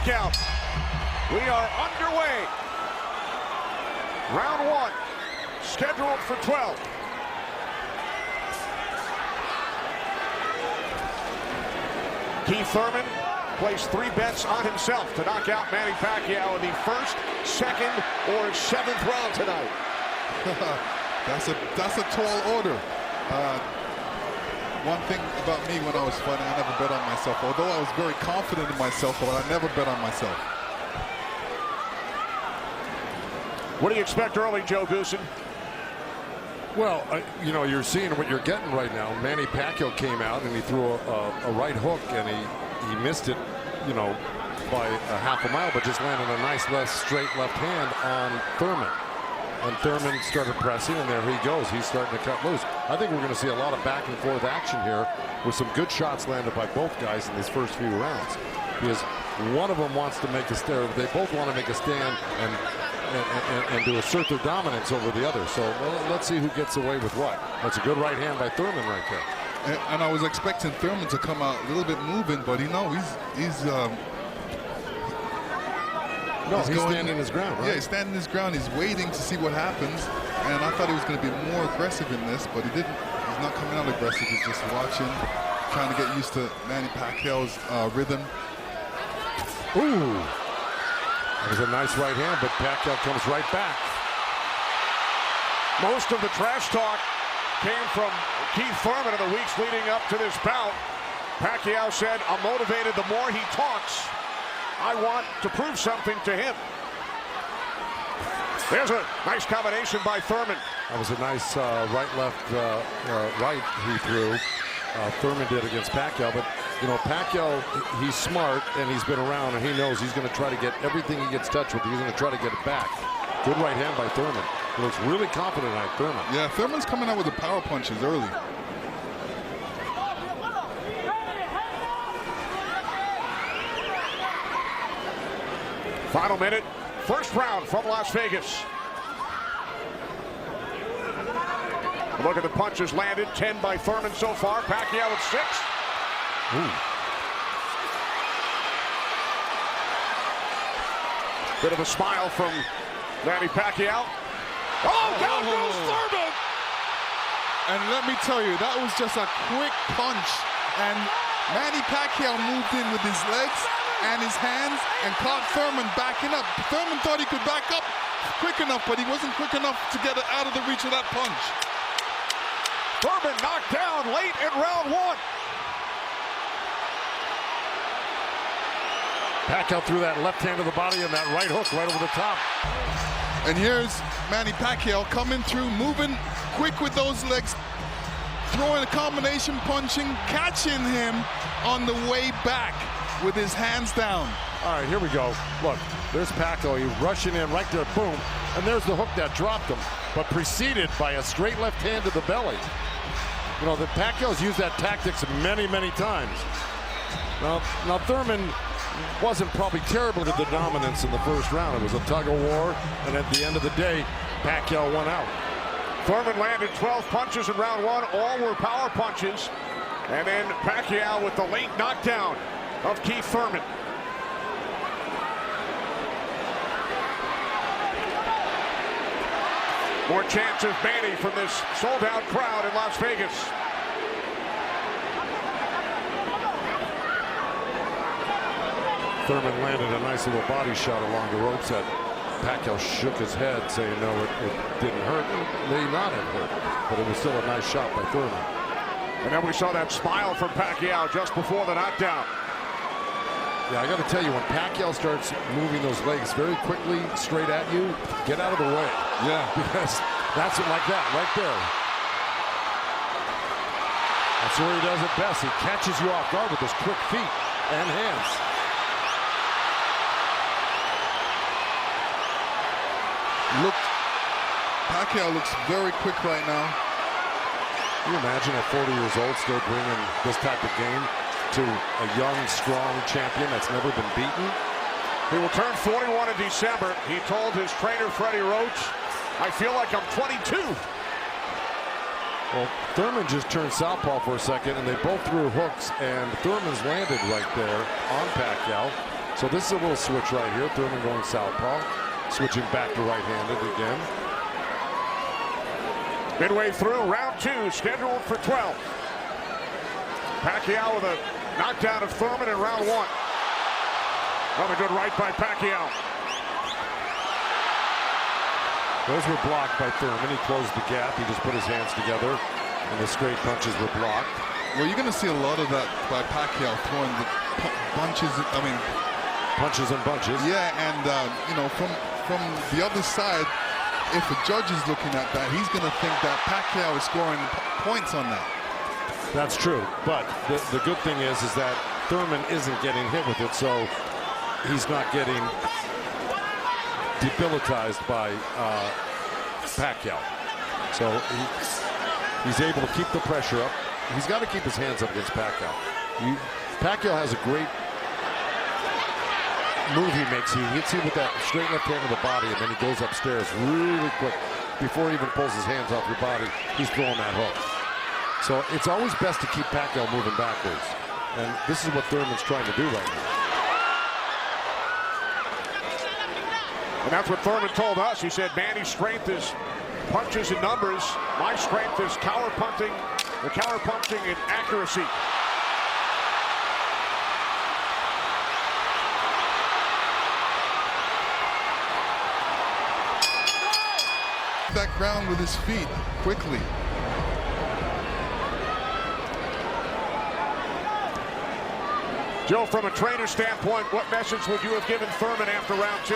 knockout. We are underway. Round one, scheduled for 12. Keith Thurman placed 3 bets on himself to knock out Manny Pacquiao in the first, second, or 7th round tonight. That's a tall order. One thing about me when I was fighting, I never bet on myself. Although I was very confident in myself, but I never bet on myself. What do you expect early, Joe Goosen? Well, you know, you're seeing what you're getting right now. Manny Pacquiao came out and he threw a right hook and he missed it, you know, by a half a mile, but just landed a nice straight left hand on Thurman. And Thurman started pressing, and there he goes. He's starting to cut loose. I think we're going to see a lot of back and forth action here with some good shots landed by both guys in these first few rounds. Because one of them wants to make a stand. They both want to make a stand and to assert their dominance over the other. So let's see who gets away with what. That's a good right hand by Thurman right there. And I was expecting Thurman to come out a little bit moving, but he's standing his ground, right? Yeah, he's standing his ground. He's waiting to see what happens. And I thought he was going to be more aggressive in this, but he didn't. He's not coming out aggressive. He's just watching, trying to get used to Manny Pacquiao's rhythm. Ooh. That was a nice right hand, but Pacquiao comes right back. Most of the trash talk came from Keith Thurman in the weeks leading up to this bout. Pacquiao said, "I'm motivated the more he talks. I want to prove something to him." There's a nice combination by Thurman. That was a nice right he threw. Thurman did against Pacquiao, but you know, Pacquiao, he's smart and he's been around and he knows he's going to try to get everything he gets touched with. He's going to try to get it back. Good right hand by Thurman. He looks really confident at Thurman. Yeah, Thurman's coming out with the power punches early. Final minute, first round from Las Vegas. Look at the punches landed, 10 by Thurman so far. Pacquiao at 6. Ooh. Bit of a smile from Manny Pacquiao. Oh, down goes Thurman! And let me tell you, that was just a quick punch. And Manny Pacquiao moved in with his legs and his hands and caught Thurman backing up. Thurman thought he could back up quick enough, but he wasn't quick enough to get it out of the reach of that punch. Thurman knocked down late in round 1. Pacquiao threw that left hand to the body and that right hook right over the top. And here's Manny Pacquiao coming through, moving quick with those legs, throwing a combination punching, catching him on the way back with his hands down. All right, here we go. Look, there's Pacquiao. He's rushing in right there, boom. And there's the hook that dropped him, but preceded by a straight left hand to the belly. You know, the Pacquiao's used that tactics many, many times. Now Thurman wasn't probably terrible to the dominance in the first round. It was a tug of war, and at the end of the day, Pacquiao won out. Thurman landed 12 punches in round 1. All were power punches. And then Pacquiao with the late knockdown of Keith Thurman. More chance of Manny from this sold-out crowd in Las Vegas. Thurman landed a nice little body shot along the ropes that Pacquiao shook his head, saying no, it didn't hurt. It may not have hurt, but it was still a nice shot by Thurman. And then we saw that smile from Pacquiao just before the knockdown. Yeah, I got to tell you, when Pacquiao starts moving those legs very quickly straight at you, get out of the way. Yeah. Because that's it like that, right there. That's where he does it best. He catches you off guard with his quick feet and hands. Pacquiao looks very quick right now. Can you imagine at 40 years old still bringing this type of game to a young, strong champion that's never been beaten? He will turn 41 in December. He told his trainer, Freddie Roach, "I feel like I'm 22. Well, Thurman just turned southpaw for a second, and they both threw hooks, and Thurman's landed right there on Pacquiao. So this is a little switch right here. Thurman going southpaw, switching back to right-handed again. Midway through round 2, scheduled for 12. Pacquiao with a knockdown of Thurman in round 1. Another good right by Pacquiao. Those were blocked by Thurman. He closed the gap. He just put his hands together, and the straight punches were blocked. Well, you're going to see a lot of that by Pacquiao, throwing the punches. Punches and bunches. Yeah, and you know, from the other side, if a judge is looking at that, he's going to think that Pacquiao is scoring points on that. That's true, but the good thing is that Thurman isn't getting hit with it, so he's not getting debilitized by Pacquiao. So he's able to keep the pressure up. He's got to keep his hands up against Pacquiao. Pacquiao has a great move he makes. He hits you with that straight left hand of the body, and then he goes upstairs really quick. Before he even pulls his hands off your body, he's throwing that hook. So it's always best to keep Pacquiao moving backwards. And this is what Thurman's trying to do right now. And that's what Thurman told us. He said Manny's strength is punches and numbers. My strength is counter punching and accuracy. That ground with his feet quickly. Joe, from a trainer standpoint, what message would you have given Thurman after round 2?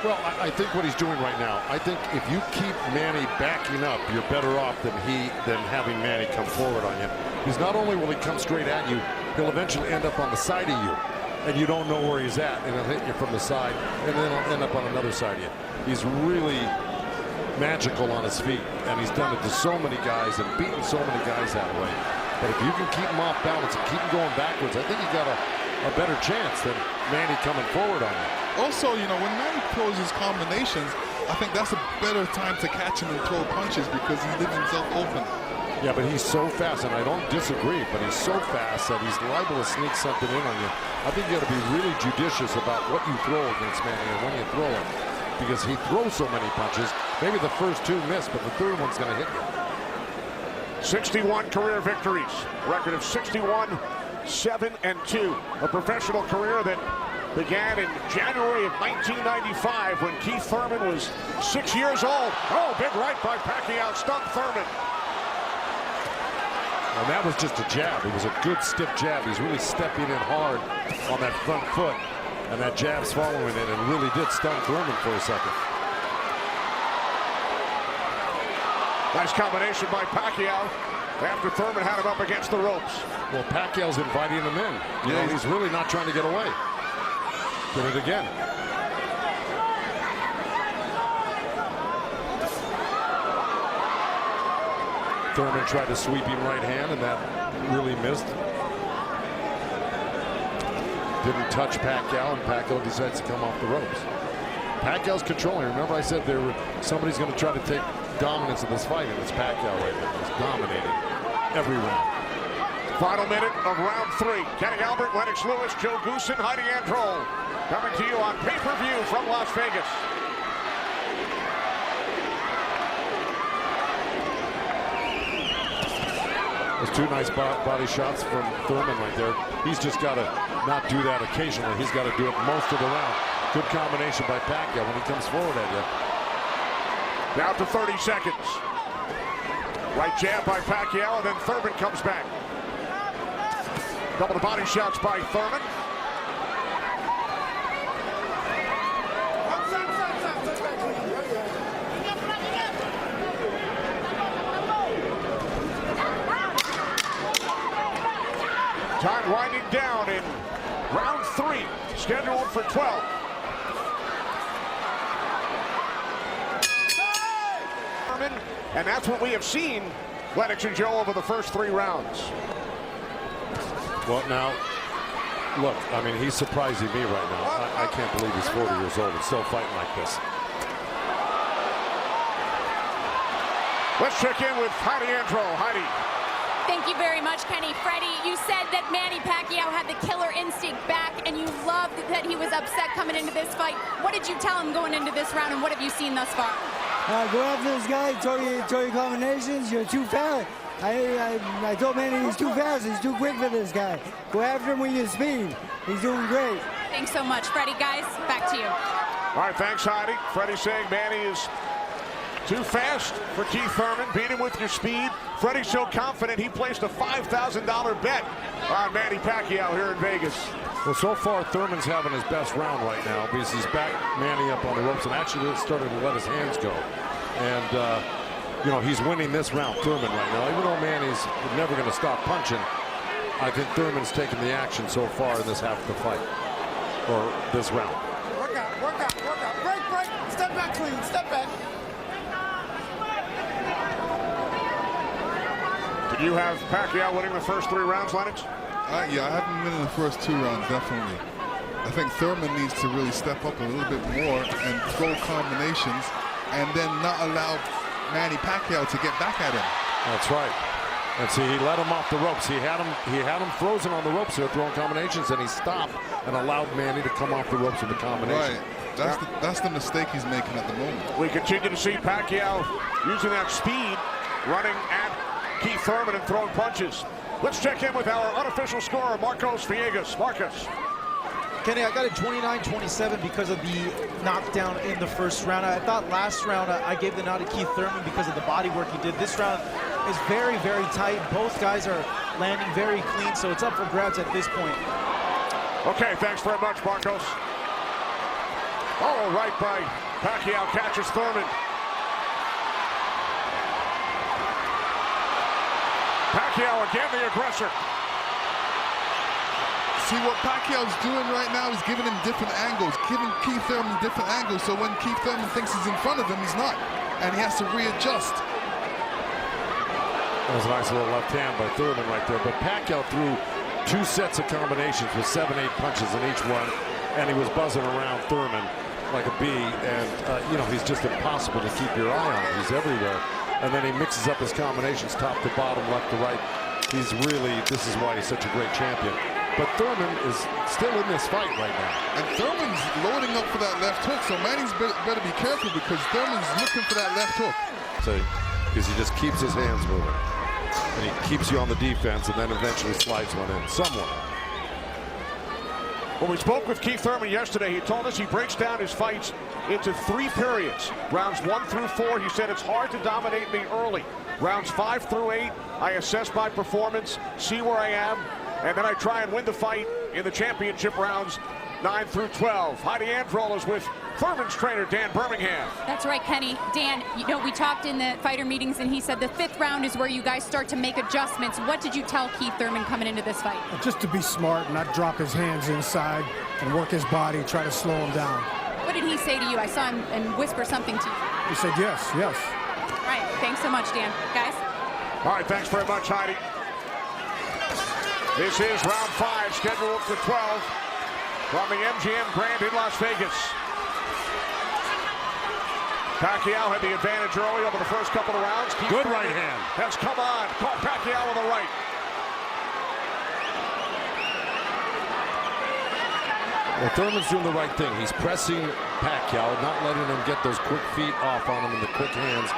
Well, I think what he's doing right now, I think if you keep Manny backing up, you're better off than having Manny come forward on you. Because not only will he come straight at you, he'll eventually end up on the side of you, and you don't know where he's at, and he'll hit you from the side, and then he'll end up on another side of you. He's really magical on his feet, and he's done it to so many guys and beaten so many guys that way. But if you can keep him off balance and keep him going backwards, I think you got a better chance than Manny coming forward on you. Also, you know, when Manny throws his combinations, I think that's a better time to catch him and throw punches because he leaves himself open. Yeah, but he's so fast, and I don't disagree, but he's so fast that he's liable to sneak something in on you. I think you got to be really judicious about what you throw against Manny and when you throw it, because he throws so many punches. Maybe the first 2 miss, but the third one's going to hit you. 61 career victories, record of 61, 7-2. A professional career that began in January of 1995 when Keith Thurman was 6 years old. Oh, big right by Pacquiao, stunned Thurman. And that was just a jab. It was a good stiff jab. He's really stepping in hard on that front foot, and that jab's following it and really did stun Thurman for a second. Nice combination by Pacquiao after Thurman had him up against the ropes. Well, Pacquiao's inviting him in. You know, he's really not trying to get away. Did it again. Thurman tried to sweep him right hand, and that really missed. Didn't touch Pacquiao, and Pacquiao decides to come off the ropes. Pacquiao's controlling. Remember I said somebody's going to try to take dominance in this fight, and it's Pacquiao right there. He's dominating every round. Final minute of round 3. Kenny Albert, Lennox Lewis, Joe Goosen, Heidi Androl. Coming to you on pay-per-view from Las Vegas. There's 2 nice body shots from Thurman right there. He's just got to not do that occasionally. He's got to do it most of the round. Good combination by Pacquiao when he comes forward at you. Down to 30 seconds. Right jab by Pacquiao, and then Thurman comes back. Couple of body shots by Thurman. Time winding down in round 3, scheduled for 12. And that's what we have seen, Lennox and Joe, over the first 3 rounds. Well, now, look, I mean, he's surprising me right now. I can't believe he's 40 years old and still fighting like this. Let's check in with Heidi Androl. Heidi, Thank you very much, Kenny. Freddie, you said that Manny Pacquiao had the killer instinct back, and you loved that he was upset coming into this fight. What did you tell him going into this round, and what have you seen thus far? Go after this guy, throw your combinations, you're too fast. I told Manny he's too fast, he's too quick for this guy. Go after him with your speed. He's doing great. Thanks so much, Freddie. Guys, back to you. All right, thanks, Heidi. Freddie saying Manny is too fast for Keith Thurman. Beat him with your speed. Freddie's so confident he placed a $5,000 bet on Manny Pacquiao here in Vegas. Well, so far, Thurman's having his best round right now because he's back Manny up on the ropes and actually started to let his hands go. And, you know, he's winning this round, Thurman, right now. Even though Manny's never going to stop punching, I think Thurman's taking the action so far in this half of the fight, or this round. Work out, work out, work out. Break, break. Step back clean, step back. Did you have Pacquiao winning the first 3 rounds, Lennox? Yeah, I have him winning the first 2 rounds, definitely. I think Thurman needs to really step up a little bit more and throw combinations and then not allow Manny Pacquiao to get back at him. That's right. And see, he let him off the ropes. He had him frozen on the ropes here, throwing combinations, and he stopped and allowed Manny to come off the ropes with the combination. Right. That's the mistake he's making at the moment. We continue to see Pacquiao using that speed, running at Keith Thurman and throwing punches. Let's check in with our unofficial scorer, Marcos Villegas. Marcos. Kenny, I got a 29-27 because of the knockdown in the first round. I thought last round I gave the nod to Keith Thurman because of the body work he did. This round is very, very tight. Both guys are landing very clean, so it's up for grabs at this point. Okay, thanks very much, Marcos. Oh, right by Pacquiao, catches Thurman. Pacquiao again, the aggressor. See, what Pacquiao's doing right now is giving him different angles, giving Keith Thurman different angles, so when Keith Thurman thinks he's in front of him, he's not, and he has to readjust. That was a nice little left hand by Thurman right there, but Pacquiao threw 2 sets of combinations with 7-8 punches in each one, and he was buzzing around Thurman like a bee, and, you know, he's just impossible to keep your eye on. He's everywhere, and then he mixes up his combinations top to bottom, left to right. He's really, this is why he's such a great champion. But Thurman is still in this fight right now. And Thurman's loading up for that left hook, so Manny's better be careful because Thurman's looking for that left hook. So, because he just keeps his hands moving. And he keeps you on the defense and then eventually slides one in somewhere. When we spoke with Keith Thurman yesterday, he told us he breaks down his fights into 3 periods. Rounds 1 through 4, he said it's hard to dominate me early. Rounds 5 through 8, I assess my performance, see where I am, and then I try and win the fight in the championship rounds 9 through 12. Heidi Androl is with Thurman's trainer, Dan Birmingham. That's right, Kenny. Dan, you know, we talked in the fighter meetings, and he said the 5th round is where you guys start to make adjustments. What did you tell Keith Thurman coming into this fight? Just to be smart, not drop his hands inside and work his body, try to slow him down. What did he say to you? I saw him and whisper something to you. He said yes, yes. All right, thanks so much, Dan. Guys? All right, thanks very much, Heidi. This is round 5, scheduled for 12 from the MGM Grand in Las Vegas. Pacquiao had the advantage early over the first couple of rounds. Good right hand. Has come on. Caught Pacquiao with the right. Well, Thurman's doing the right thing. He's pressing Pacquiao, not letting him get those quick feet off on him and the quick hands.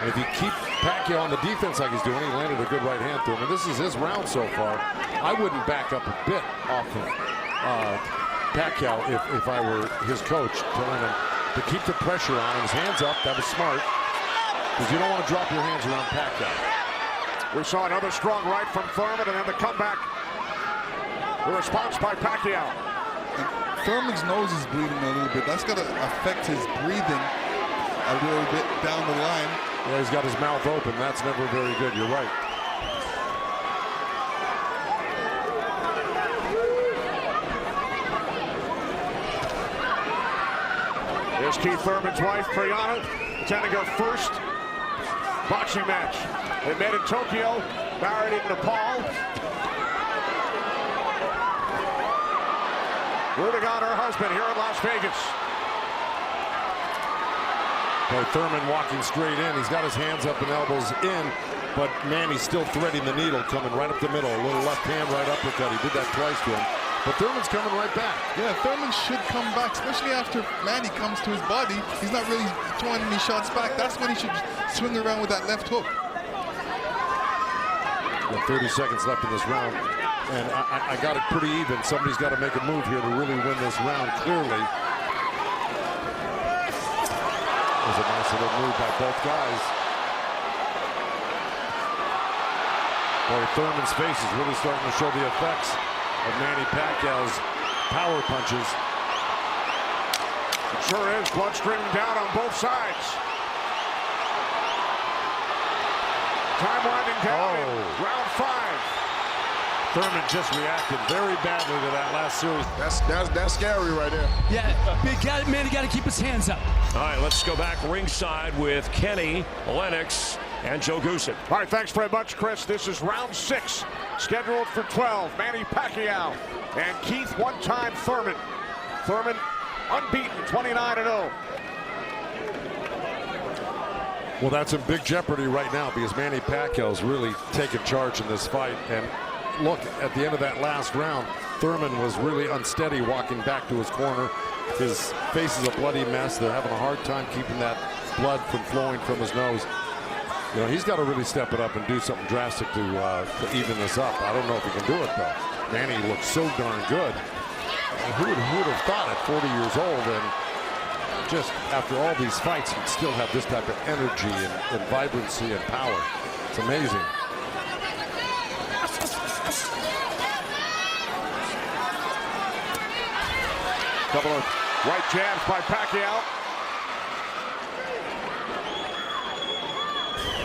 And if you keep Pacquiao on the defense like he's doing, he landed a good right hand through him. And this is his round so far. I wouldn't back up a bit off of Pacquiao if I were his coach, telling him to keep the pressure on him. His hands up, that was smart. Because you don't want to drop your hands around Pacquiao. We saw another strong right from Thurman, and then the comeback. The response by Pacquiao. And Thurman's nose is bleeding a little bit. That's going to affect his breathing a little bit down the line. Yeah, he's got his mouth open. That's never very good. You're right. Here's Keith Thurman's wife, Priyana, attending her first boxing match. They met in Tokyo, married in Nepal. Rooting on her husband here in Las Vegas. Boy, Thurman walking straight in. He's got his hands up and elbows in, but Manny's still threading the needle, coming right up the middle. A little left hand right uppercut. He did that twice to him. But Thurman's coming right back. Yeah, Thurman should come back, especially after Manny comes to his body. He's not really throwing any shots back. That's when he should swing around with that left hook. Got 30 seconds left in this round, and I got it pretty even. Somebody's got to make a move here to really win this round clearly. It was a nice little move by both guys. Boy, Thurman's face is really starting to show the effects of Manny Pacquiao's power punches. It sure is. Blood streaming down on both sides. Time winding down in round 5. Thurman just reacted very badly to that last series. That's scary right there. Yeah, big guy, Manny got to keep his hands up. All right, let's go back ringside with Kenny, Lennox, and Joe Goosen. All right, thanks very much, Chris. This is round 6, scheduled for 12. Manny Pacquiao and Keith one-time Thurman. Thurman unbeaten, 29-0. Well, that's in big jeopardy right now because Manny Pacquiao's really taken charge in this fight. And look, at the end of that last round, Thurman was really unsteady walking back to his corner. His face is a bloody mess. They're having a hard time keeping that blood from flowing from his nose. You know, he's got to really step it up and do something drastic to even this up. I don't know if he can do it, though. Manny looks so darn good. And who would have thought at 40 years old and just after all these fights, he'd still have this type of energy and vibrancy and power. It's amazing. Couple of right jabs by Pacquiao.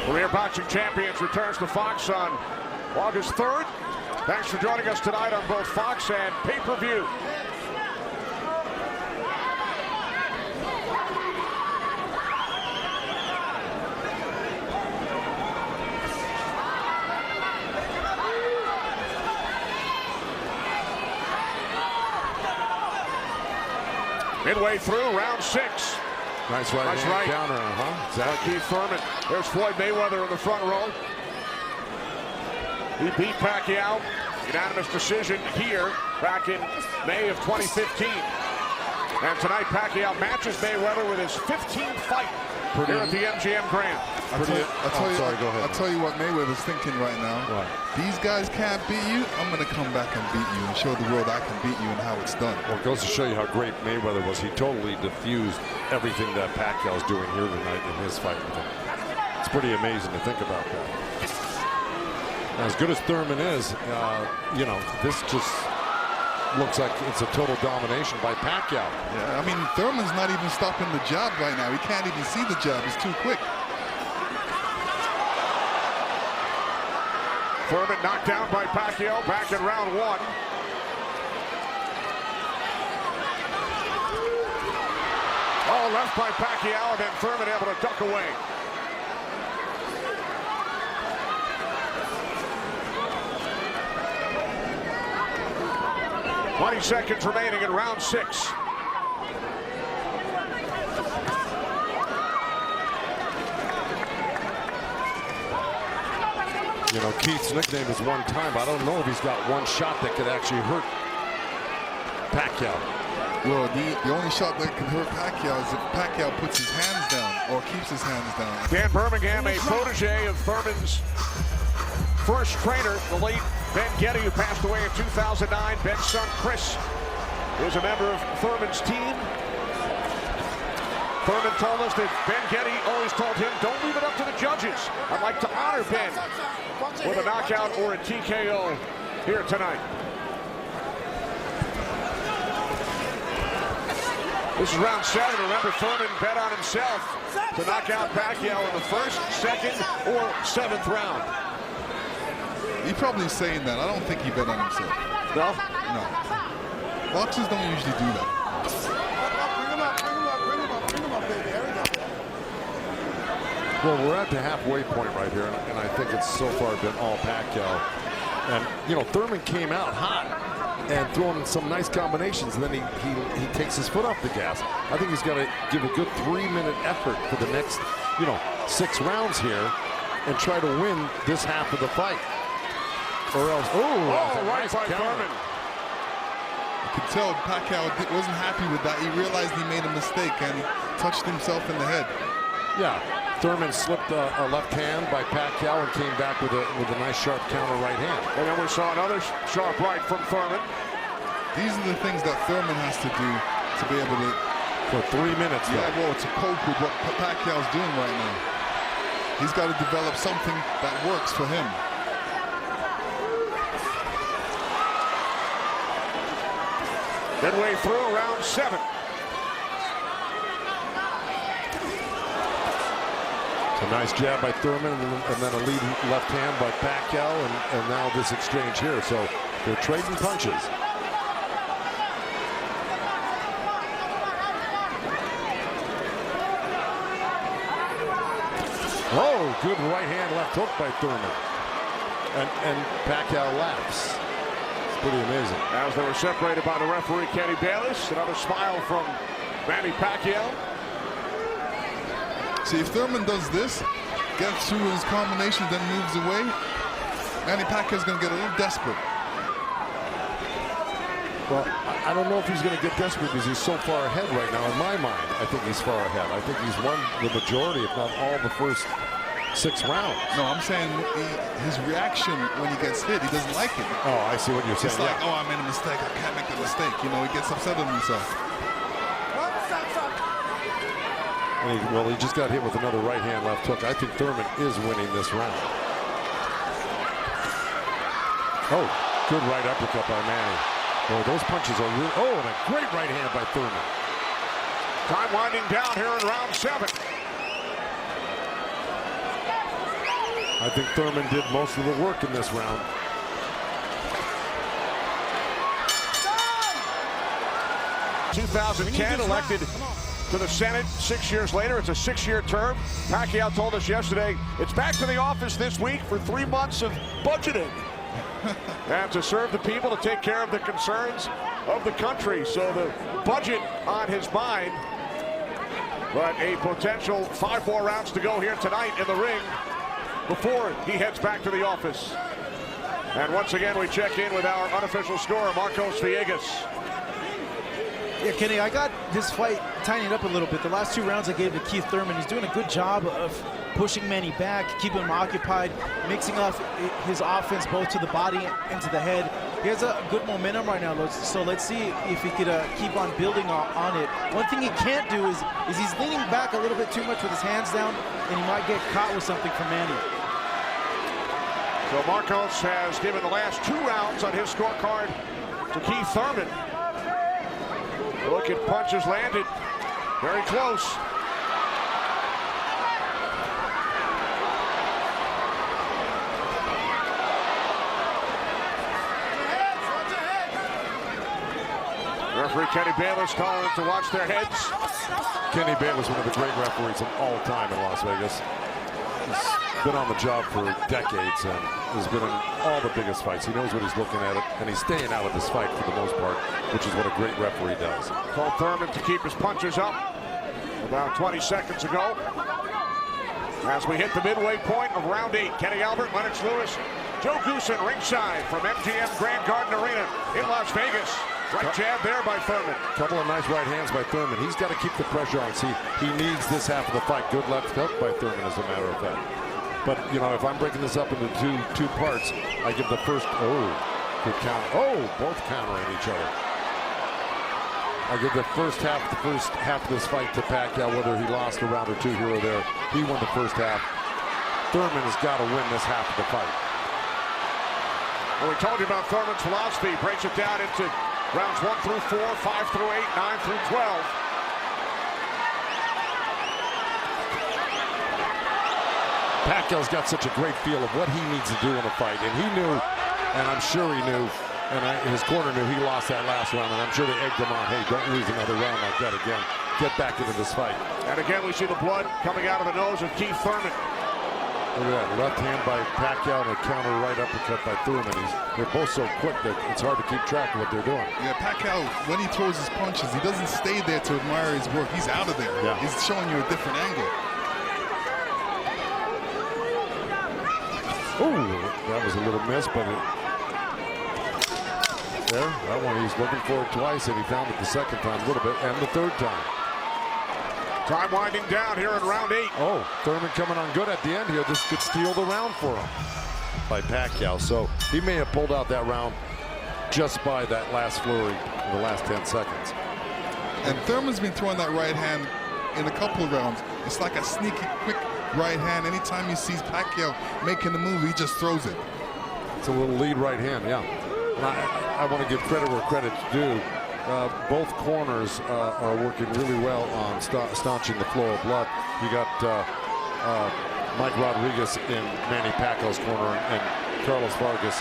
Career Boxing Champions returns to Fox on August 3rd. Thanks for joining us tonight on both Fox and pay-per-view. Midway through round 6. Nice right counter, Exactly. Keith Thurman. There's Floyd Mayweather in the front row. He beat Pacquiao. Unanimous decision here back in May of 2015. And tonight Pacquiao matches Mayweather with his 15th fight here at the MGM Grand. I'll tell you what Mayweather's thinking right now. What? These guys can't beat you. I'm going to come back and beat you and show the world I can beat you and how it's done. Well, it goes to show you how great Mayweather was. He totally diffused everything that Pacquiao's doing here tonight in his fight with him. It's pretty amazing to think about that. Now, as good as Thurman is, you know, this just looks like it's a total domination by Pacquiao. Yeah, I mean, Thurman's not even stopping the jab right now. He can't even see the jab. It's too quick. Thurman knocked down by Pacquiao back in round 1. Oh, left by Pacquiao, and then Thurman able to duck away. "20 seconds remaining in round 6. You know, Keith's nickname is one time, but I don't know if he's got one shot that could actually hurt Pacquiao. Well, the only shot that can hurt Pacquiao is if Pacquiao puts his hands down or keeps his hands down. Dan Birmingham, a protege of Thurman's first trainer, the late Ben Getty, who passed away in 2009. Ben's son, Chris, is a member of Thurman's team. Thurman told us that Ben Getty always told him, don't leave it up to the judges. I'd like to honor Ben with a knockout or a TKO here tonight. This is round 7. Remember, Thurman bet on himself to knock out Pacquiao in the 1st, 2nd, or 7th round. He's probably saying that. I don't think he bet on himself. No? No. Boxers don't usually do that. Well, we're at the halfway point right here, and I think it's so far been all Pacquiao. And, you know, Thurman came out hot and throwing some nice combinations, and then he takes his foot off the gas. I think he's got to give a good 3-minute effort for the next, 6 rounds here and try to win this half of the fight. Or else, right by Thurman. You could tell Pacquiao wasn't happy with that. He realized he made a mistake and touched himself in the head. Yeah, Thurman slipped a left hand by Pacquiao and came back with a nice sharp counter right hand. And then we saw another sharp right from Thurman. These are the things that Thurman has to do to be able to... For 3 minutes, yeah, well, to cope with what Pacquiao's doing right now. He's got to develop something that works for him. Midway through round 7. It's a nice jab by Thurman and then a lead left hand by Pacquiao and now this exchange here. So they're trading punches. Oh, good right hand left hook by Thurman. And Pacquiao laughs. It's pretty amazing. As they were separated by the referee, Kenny Bayless. Another smile from Manny Pacquiao. See, if Thurman does this, gets through his combination, then moves away, Manny Pacquiao's going to get a little desperate. Well, I don't know if he's going to get desperate because he's so far ahead right now. In my mind, I think he's far ahead. I think he's won the majority, if not all, the first 6 rounds. No, I'm saying his reaction when he gets hit, he doesn't like it. Oh, I see what you're saying. It's like, oh, I made a mistake. I can't make the mistake. He gets upset with himself. And he just got hit with another right hand left hook. I think Thurman is winning this round. Oh, good right uppercut by Manny. Boy, those punches are real. Oh, and a great right hand by Thurman. Time winding down here in round 7. I think Thurman did most of the work in this round. In 2010, elected to the Senate 6 years later. It's a 6-year term. Pacquiao told us yesterday it's back to the office this week for 3 months of budgeting. And to serve the people, to take care of the concerns of the country. So the budget on his mind. But a potential 5 more rounds to go here tonight in the ring before he heads back to the office. And once again, we check in with our unofficial scorer, Marcos Villegas. Yeah, Kenny, I got this fight tightened up a little bit. The last 2 rounds I gave to Keith Thurman. He's doing a good job of pushing Manny back, keeping him occupied, mixing up his offense both to the body and to the head. He has a good momentum right now, so let's see if he could keep on building on it. One thing he can't do is he's leaning back a little bit too much with his hands down, and he might get caught with something from Manny. So Marcos has given the last 2 rounds on his scorecard to Keith Thurman. Look at punches landed. Very close. Referee Kenny Bayless telling them to watch their heads. Kenny Bayless, one of the great referees of all time in Las Vegas. He's been on the job for decades and has been in all the biggest fights. He knows what he's looking at, and he's staying out of this fight for the most part, which is what a great referee does. Told Thurman to keep his punches up about 20 seconds ago. As we hit the midway point of round 8, Kenny Albert, Lennox Lewis, Joe Goosen ringside from MGM Grand Garden Arena in Las Vegas. Right jab there by Thurman. Couple of nice right hands by Thurman. He's got to keep the pressure on. See, he needs this half of the fight. Good left hook by Thurman, as a matter of fact. But, if I'm breaking this up into two parts, I give the first, good count. Oh, both countering each other. I give the first half of this fight to Pacquiao, whether he lost a round or 2 here or there. He won the first half. Thurman has got to win this half of the fight. Well, we told you about Thurman's philosophy. He breaks it down into rounds 1 through 4, 5 through 8, 9 through 12. Pacquiao's got such a great feel of what he needs to do in a fight, and he knew, and I'm sure he knew, and his corner knew he lost that last round, and I'm sure they egged him on, hey, don't lose another round like that again. Get back into this fight. And again, we see the blood coming out of the nose of Keith Thurman. Look at that, left hand by Pacquiao and a counter right uppercut by Thurman. They're both so quick that it's hard to keep track of what they're doing. Yeah, Pacquiao, when he throws his punches, he doesn't stay there to admire his work. He's out of there. Yeah. He's showing you a different angle. Oh, that was a little miss, but there, that one he's looking for it twice, and he found it the second time a little bit, and the third time. Time winding down here in round 8. Oh, Thurman coming on good at the end here. This could steal the round for him by Pacquiao. So he may have pulled out that round just by that last flurry in the last 10 seconds. And Thurman's been throwing that right hand in a couple of rounds. It's like a sneaky, quick right hand. Anytime he sees Pacquiao making the move, he just throws it. It's a little lead right hand, yeah. And I want to give credit where credit's due. Both corners are working really well on staunching the flow of blood. You got Mike Rodriguez in Manny Pacquiao's corner and Carlos Vargas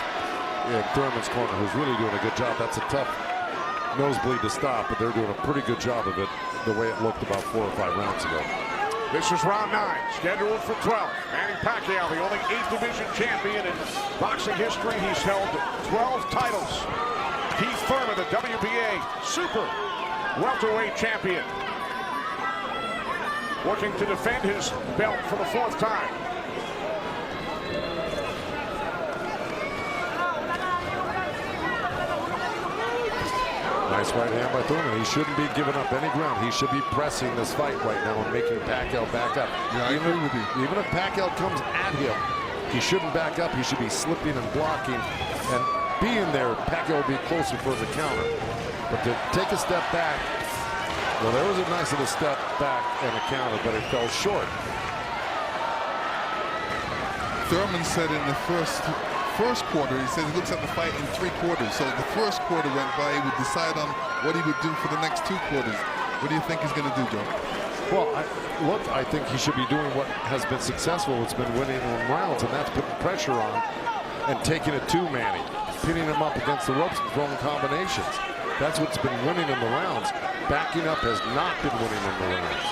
in Thurman's corner, who's really doing a good job. That's a tough nosebleed to stop, but they're doing a pretty good job of it the way it looked about 4 or 5 rounds ago. This is round 9, scheduled for 12. Manny Pacquiao, the only 8th division champion in boxing history. He's held 12 titles. Keith Thurman, the WBA super welterweight champion, working to defend his belt for the 4th time. Nice right hand by Thurman. He shouldn't be giving up any ground. He should be pressing this fight right now and making Pacquiao back up. Yeah, I agree with you. Even if Pacquiao comes at him, he shouldn't back up. He should be slipping and blocking. And being there, Pacquiao will be closer for the counter. But to take a step back, well, there was a nice little step back and a counter, but it fell short. Thurman said in the first quarter, he said he looks at the fight in 3 quarters. So the first quarter went by, he would decide on what he would do for the next 2 quarters. What do you think he's going to do, Joe? Well, I think he should be doing what has been successful. It's been winning in rounds, and that's putting pressure on and taking it to Manny, pinning him up against the ropes and throwing combinations. That's what's been winning in the rounds. Backing up has not been winning in the rounds.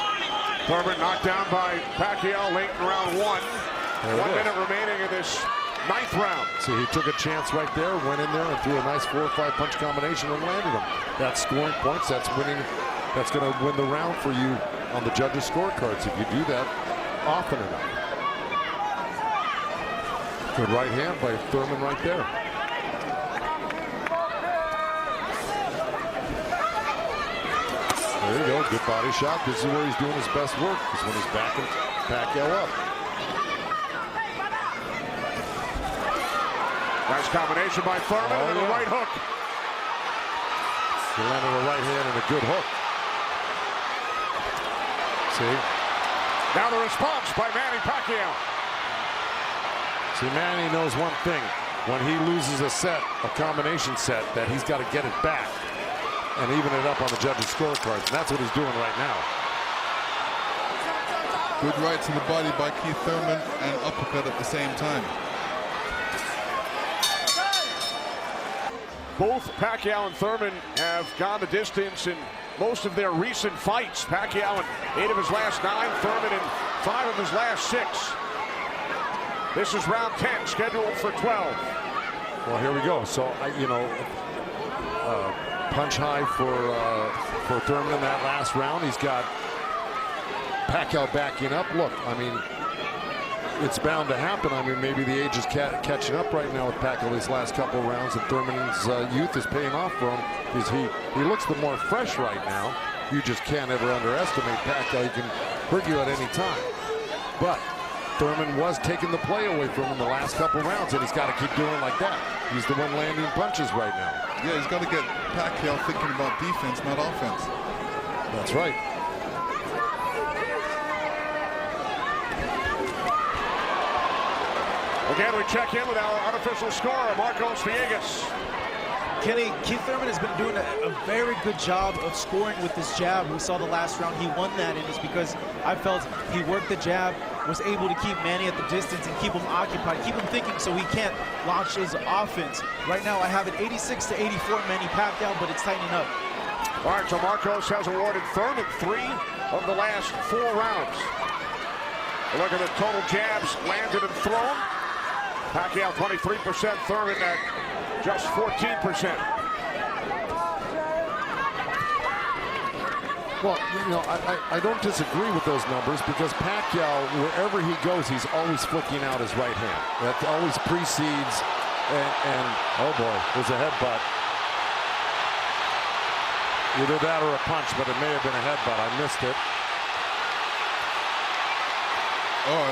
Thurman knocked down by Pacquiao late in round 1. 1 minute remaining in this 9th round. See, he took a chance right there, went in there and threw a nice 4 or 5 punch combination and landed him. That's scoring points. That's winning. That's going to win the round for you on the judges' scorecards if you do that often enough. Good right hand by Thurman right there. There you go, good body shot. This is where he's doing his best work, is when he's backing Pacquiao up. Nice combination by Thurman and the right hook. He landed a right hand and a good hook. See? Now the response by Manny Pacquiao. See, Manny knows one thing. When he loses a set, a combination set, that he's got to get it back and even it up on the judges' scorecards. And that's what he's doing right now. Good right to the body by Keith Thurman and uppercut at the same time. Both Pacquiao and Thurman have gone the distance in most of their recent fights. Pacquiao in 8 of his last 9, Thurman in 5 of his last 6. This is round 10, scheduled for 12. Well, here we go. So, punch high for Thurman in that last round. He's got Pacquiao backing up. Look, I mean, it's bound to happen. I mean, maybe the age is catching up right now with Pacquiao these last couple of rounds, and Thurman's youth is paying off for him because he looks the more fresh right now. You just can't ever underestimate Pacquiao. He can hurt you at any time. But Thurman was taking the play away from him the last couple of rounds, and he's got to keep doing like that. He's the one landing punches right now. Yeah, he's got to get Pacquiao thinking about defense, not offense. That's right. Again, we check in with our unofficial scorer, Marcos Villegas. Kenny, Keith Thurman has been doing a very good job of scoring with this jab. We saw the last round he won that, and it's because I felt he worked the jab, was able to keep Manny at the distance and keep him occupied, keep him thinking so he can't launch his offense. Right now I have it 86-84 Manny Pacquiao, but it's tightening up. All right, so Marcos has awarded Thurman 3 of the last 4 rounds. Look at the total jabs landed and thrown. Pacquiao 23%, Thurman at just 14%. Well, you know, I don't disagree with those numbers because Pacquiao, wherever he goes, he's always flicking out his right hand. That always precedes, and oh boy, there's a headbutt. Either that or a punch, but it may have been a headbutt. I missed it. Oh.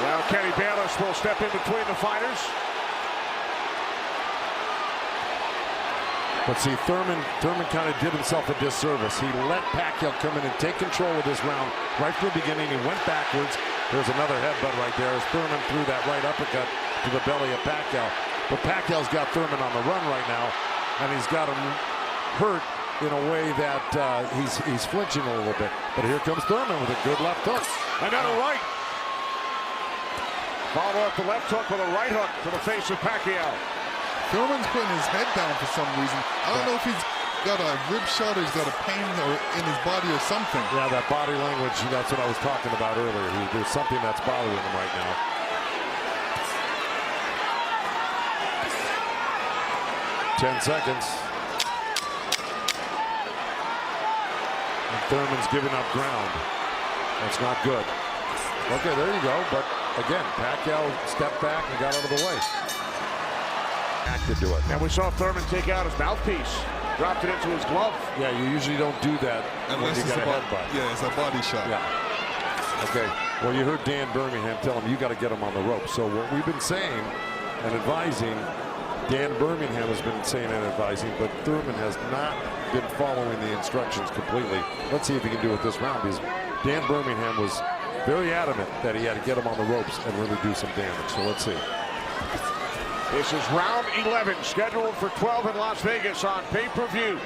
Now Kenny Bayless will step in between the fighters. But see, Thurman kind of did himself a disservice. He let Pacquiao come in and take control of this round right from the beginning. He went backwards. There's another headbutt right there as Thurman threw that right uppercut to the belly of Pacquiao. But Pacquiao's got Thurman on the run right now, and he's got him hurt in a way that he's flinching a little bit. But here comes Thurman with a good left hook. Another right. Follow up the left hook with a right hook to the face of Pacquiao. Thurman's putting his head down for some reason. I don't know if he's got a rib shot or he's got a pain or in his body or something. Yeah, that body language, that's what I was talking about earlier. There's something that's bothering him right now. Ten seconds. And Thurman's giving up ground. That's not good. Okay, there you go. But again, Pacquiao stepped back and got out of the way. To do it. And we saw Thurman take out his mouthpiece, dropped it into his glove. Yeah, you usually don't do that when you get a headbutt. Yeah, it's a body shot. Yeah. Okay. Well, you heard Dan Birmingham tell him you got to get him on the rope. So what we've been saying and advising, Dan Birmingham has been saying and advising, but Thurman has not been following the instructions completely. Let's see if he can do it this round, because Dan Birmingham was very adamant that he had to get him on the ropes and really do some damage. So let's see. This is round 11, scheduled for 12 in Las Vegas on pay-per-view.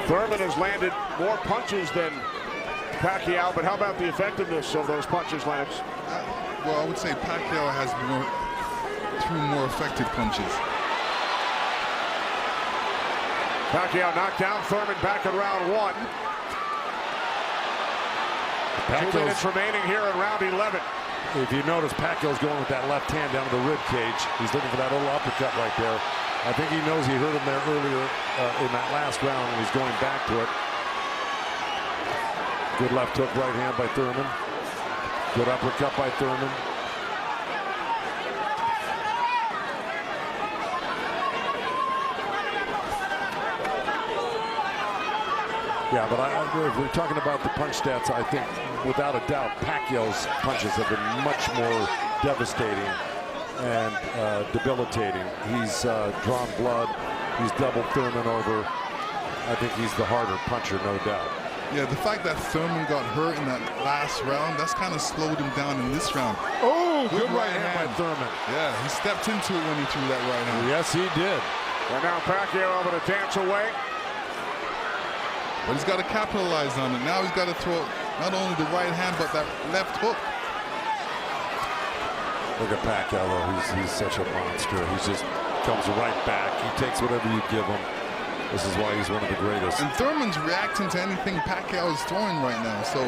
Thurman has landed more punches than Pacquiao, but how about the effectiveness of those punches, Lennox? Well, I would say Pacquiao has threw more effective punches. Pacquiao knocked down Thurman back in round 1. 2 minutes remaining here in round 11. If you notice, Pacquiao's going with that left hand down to the rib cage. He's looking for that little uppercut right there. I think he knows he hurt him there earlier in that last round, and he's going back to it. Good left hook right hand by Thurman. Good uppercut by Thurman. Yeah, but if we're talking about the punch stats, I think without a doubt Pacquiao's punches have been much more devastating and debilitating. He's drawn blood. He's doubled Thurman over. I think he's the harder puncher, no doubt. Yeah, the fact that Thurman got hurt in that last round, that's kind of slowed him down in this round. Oh, good right hand by Thurman. Yeah, he stepped into it when he threw that right hand. Yes, he did. And now Pacquiao able to dance away. But he's got to capitalize on it. Now he's got to throw not only the right hand, but that left hook. Look at Pacquiao, though. He's such a monster. He just comes right back. He takes whatever you give him. This is why he's one of the greatest. And Thurman's reacting to anything Pacquiao is throwing right now. So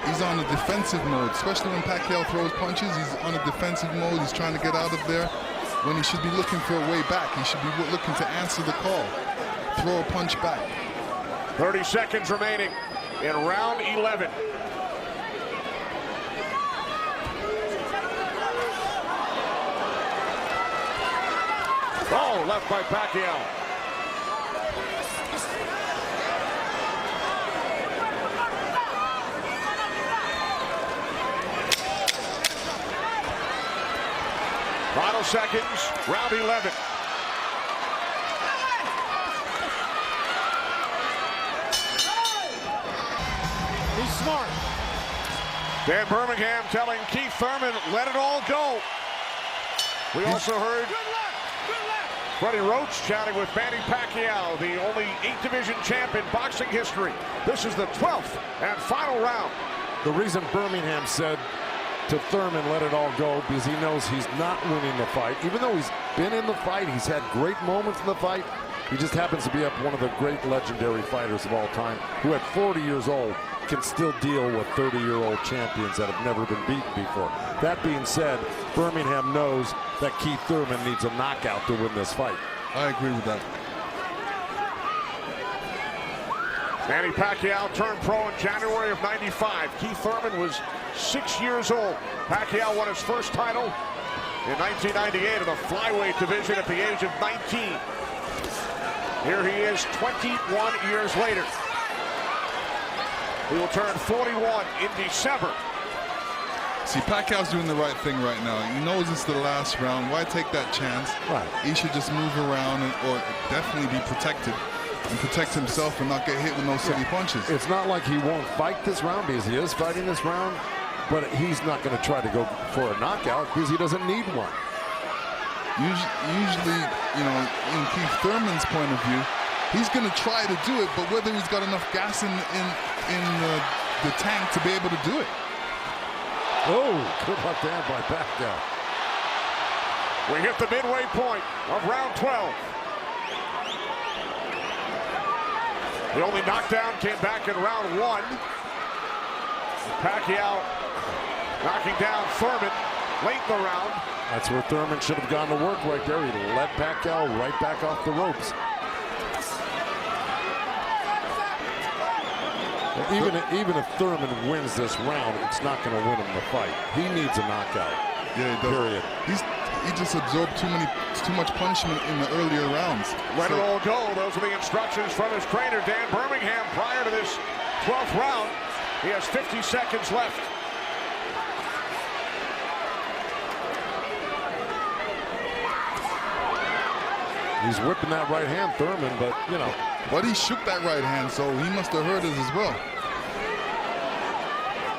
he's on a defensive mode, especially when Pacquiao throws punches. He's on a defensive mode. He's trying to get out of there when he should be looking for a way back. He should be looking to answer the call, throw a punch back. 30 seconds remaining in round 11. Oh, left by Pacquiao. Final seconds, round 11. He's smart. Dan Birmingham telling Keith Thurman, let it all go. We also heard Freddie Roach chatting with Manny Pacquiao, the only 8-division champ in boxing history. This is the 12th and final round. The reason Birmingham said to Thurman, let it all go, because he knows he's not winning the fight. Even though he's been in the fight, he's had great moments in the fight. He just happens to be up one of the great legendary fighters of all time, who at 40 years old can still deal with 30-year-old champions that have never been beaten before. That being said, Birmingham knows that Keith Thurman needs a knockout to win this fight. I agree with that. Manny Pacquiao turned pro in January of '95. Keith Thurman was 6 years old. Pacquiao won his first title in 1998 in the flyweight division at the age of 19. Here he is 21 years later. He will turn 41 in December. See, Pacquiao's doing the right thing right now. He knows it's the last round. Why take that chance? Right. He should just move around or definitely be protected and protect himself and not get hit with no silly punches. It's not like he won't fight this round, because he is fighting this round, but he's not going to try to go for a knockout because he doesn't need one. Usually, you know, in Keith Thurman's point of view, he's going to try to do it, but whether he's got enough gas in the tank to be able to do it. Oh, good left hand by Pacquiao. We hit the midway point of round 12. The only knockdown came back in round 1. Pacquiao knocking down Thurman late in the round. That's where Thurman should have gone to work right there. He led Pacquiao right back off the ropes. Even if Thurman wins this round, it's not going to win him the fight. He needs a knockout. Yeah, he does. Period. He just absorbed too much punishment in the earlier rounds. Let it all go. Those are the instructions from his trainer, Dan Birmingham, prior to this 12th round. He has 50 seconds left. He's whipping that right hand, Thurman, but, you know. But he shook that right hand, so he must have heard it as well.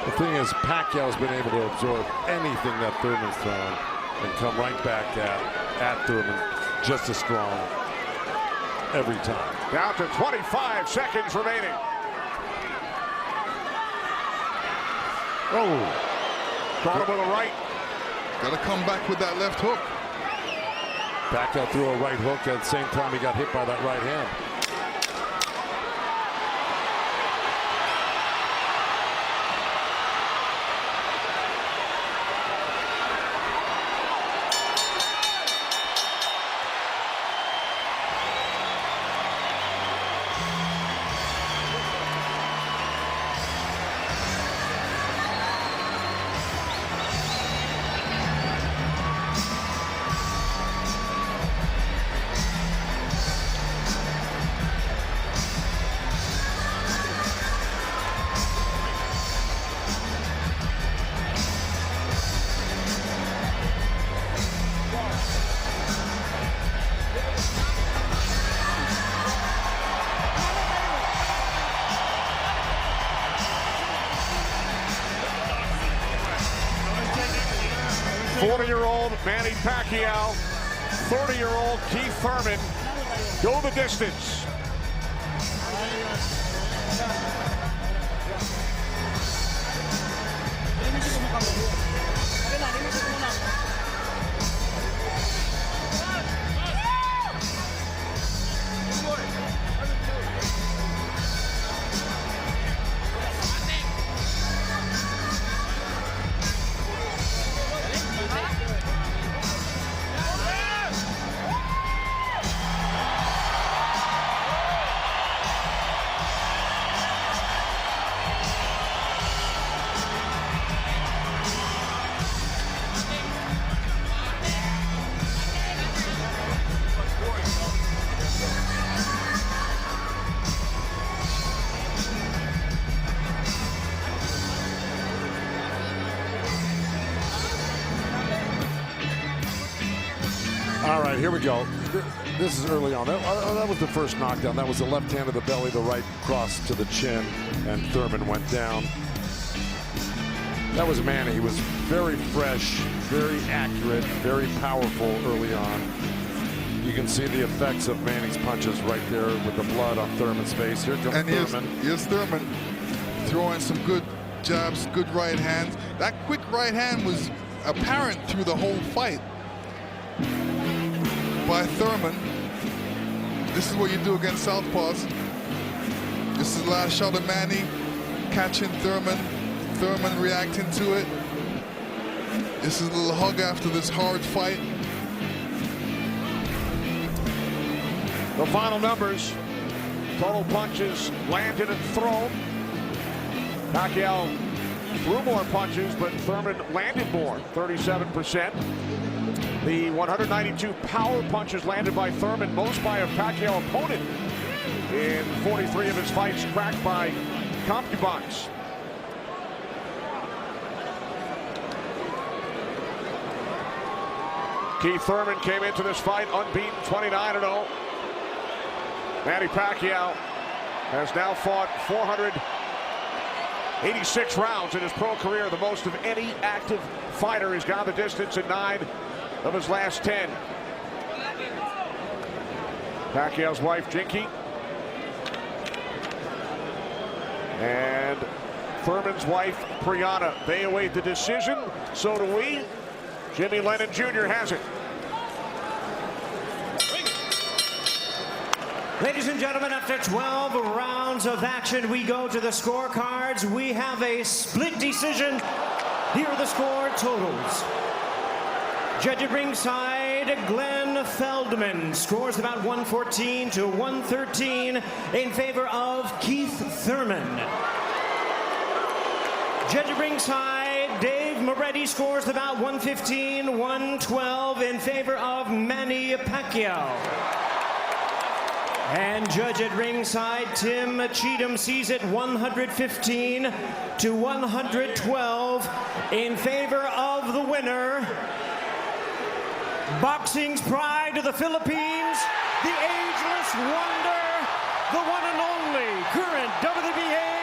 The thing is, Pacquiao's been able to absorb anything that Thurman's thrown and come right back at Thurman just as strong every time. Down to 25 seconds remaining. Oh. Caught him with a right. Got to come back with that left hook. Pacquiao threw a right hook at the same time he got hit by that right hand. Manny Pacquiao, 30-year-old Keith Thurman go the distance. All right, here we go. This is early on. That was the first knockdown. That was the left hand to the belly, the right cross to the chin, and Thurman went down. That was Manny. He was very fresh, very accurate, very powerful early on. You can see the effects of Manny's punches right there with the blood on Thurman's face. Here comes Thurman. Here's Thurman throwing some good jabs, good right hands. That quick right hand was apparent through the whole fight by Thurman. This is what you do against southpaws. This is the last shot of Manny, catching Thurman. Thurman reacting to it. This is a little hug after this hard fight. The final numbers: total punches landed and thrown. Pacquiao threw more punches, but Thurman landed more, 37%. The 192 power punches landed by Thurman, most by a Pacquiao opponent in 43 of his fights, cracked by concubines. Keith Thurman came into this fight unbeaten, 29-0. Manny Pacquiao has now fought 486 rounds in his pro career, the most of any active fighter. He's gone the distance in 9 of his last 10. Pacquiao's wife, Jinky, and Thurman's wife, Brianna. They await the decision. So do we. Jimmy Lennon Jr. has it. Ladies and gentlemen, after 12 rounds of action, we go to the scorecards. We have a split decision. Here are the score totals. Judge at ringside, Glenn Feldman scores about 114 to 113 in favor of Keith Thurman. Judge at ringside, Dave Moretti scores about 115, 112 in favor of Manny Pacquiao. And judge at ringside, Tim Cheatham sees it 115 to 112 in favor of the winner. Boxing's pride of the Philippines, the ageless wonder, the one and only current WBA